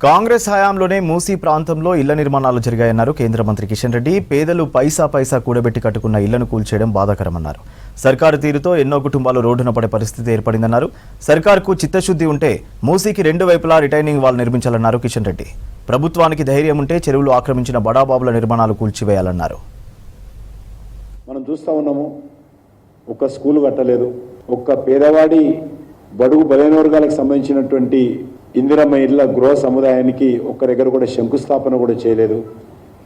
కాంగ్రెస్ హయాంలోనే మూసీ ప్రాంతంలో ఇళ్ల నిర్మాణాలు జరిగాయన్నారు కేంద్ర మంత్రి కిషన్ రెడ్డి. పేదలు పైసా కూడబెట్టి కట్టుకున్న ఇళ్లను కూల్చేయడం బాధాకరమన్నారు. సర్కారు తీరుతో ఎన్నో కుటుంబాలు రోడ్డున పడే పరిస్థితి ఏర్పడిందన్నారు. సర్కారుకు చిత్తశుద్ధి ఉంటే మూసీకి రెండు వైపులా రిటైనింగ్ వాల్ నిర్మించాలన్నారు కిషన్ రెడ్డి. ప్రభుత్వానికి ధైర్యం ఉంటే చెరువులు ఆక్రమించిన బడాబాబుల నిర్మాణాలు కూల్చివేయాలన్నారు. మనం చూస్తా ఉన్నాము, ఒక్క స్కూల్ కట్టలేదు, ఒక్క పేదవాడి బడుగు బలైన వర్గాలకు సంబంధించినటువంటి ఇందిరమ్మ ఇళ్ల గృహ సముదాయానికి ఒక్క దగ్గర కూడా శంకుస్థాపన కూడా చేయలేదు.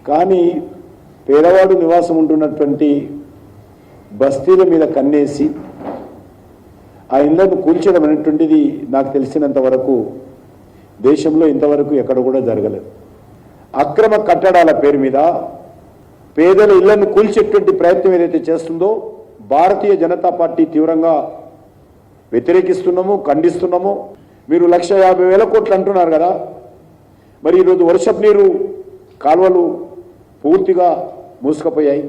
కానీ పేదవాడు నివాసం ఉంటున్నటువంటి బస్తీల మీద కన్నేసి ఆ ఇళ్లను కూల్చడం అనేటువంటిది నాకు తెలిసినంత వరకు దేశంలో ఇంతవరకు ఎక్కడ కూడా జరగలేదు. అక్రమ కట్టడాల పేరు మీద పేదల ఇళ్లను కూల్చేటువంటి ప్రయత్నం ఏదైతే చేస్తుందో భారతీయ జనతా పార్టీ తీవ్రంగా వ్యతిరేకిస్తున్నాము, ఖండిస్తున్నాము. మీరు 1,50,000 కోట్లు అంటున్నారు కదా, మరి ఈరోజు వర్షపు నీరు కాలువలు పూర్తిగా మూసుకుపోయాయి,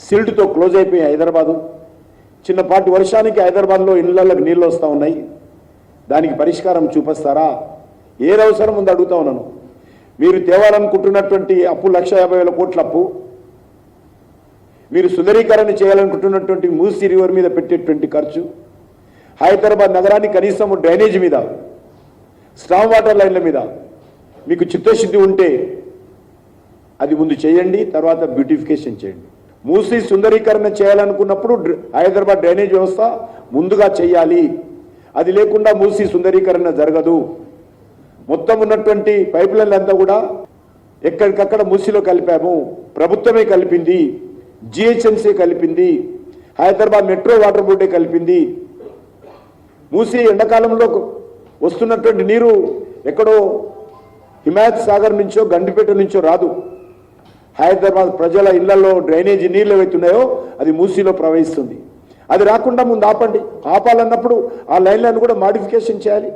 సిల్ట్తో క్లోజ్ అయిపోయాయి హైదరాబాదు. చిన్నపాటి వర్షానికి హైదరాబాద్లో ఇళ్లకు నీళ్ళు వస్తూ ఉన్నాయి. దానికి పరిష్కారం చూపిస్తారా? ఏది అవసరం ఉందో అడుగుతా ఉన్నాను. మీరు తేవాలనుకుంటున్నటువంటి అప్పు 1,50,000 కోట్ల అప్పు, మీరు సుందరీకరణ చేయాలనుకుంటున్నటువంటి మూసీ రివర్ మీద పెట్టేటువంటి ఖర్చు, హైదరాబాద్ నగరాన్ని కనీసం డ్రైనేజ్ మీద, స్టామ్ వాటర్ లైన్ల మీద మీకు చిత్తశుద్ధి ఉంటే అది ముందు చేయండి, తర్వాత బ్యూటిఫికేషన్ చేయండి. మూసీ సుందరీకరణ చేయాలనుకున్నప్పుడు హైదరాబాద్ డ్రైనేజ్ వ్యవస్థ ముందుగా చేయాలి. అది లేకుండా మూసీ సుందరీకరణ జరగదు. మొత్తం ఉన్నటువంటి పైప్ లైన్లు అంతా కూడా ఎక్కడికక్కడ మూసీలో కలిపాము. ప్రభుత్వమే కలిపింది, జిహెచ్ఎంసీ కలిపింది, హైదరాబాద్ మెట్రో వాటర్ బోర్డే కలిపింది. మూసీ ఎండాకాలంలో వస్తున్నటువంటి నీరు ఎక్కడో హిమాయత్ సాగర్ నుంచో గండిపేట నుంచో రాదు. హైదరాబాద్ ప్రజల ఇళ్లలో డ్రైనేజీ నీళ్ళు ఏవైతున్నాయో అది మూసీలో ప్రవహిస్తుంది. అది రాకుండా ముందు ఆపండి. ఆపాలన్నప్పుడు ఆ లైన్లను కూడా మాడిఫికేషన్ చేయాలి.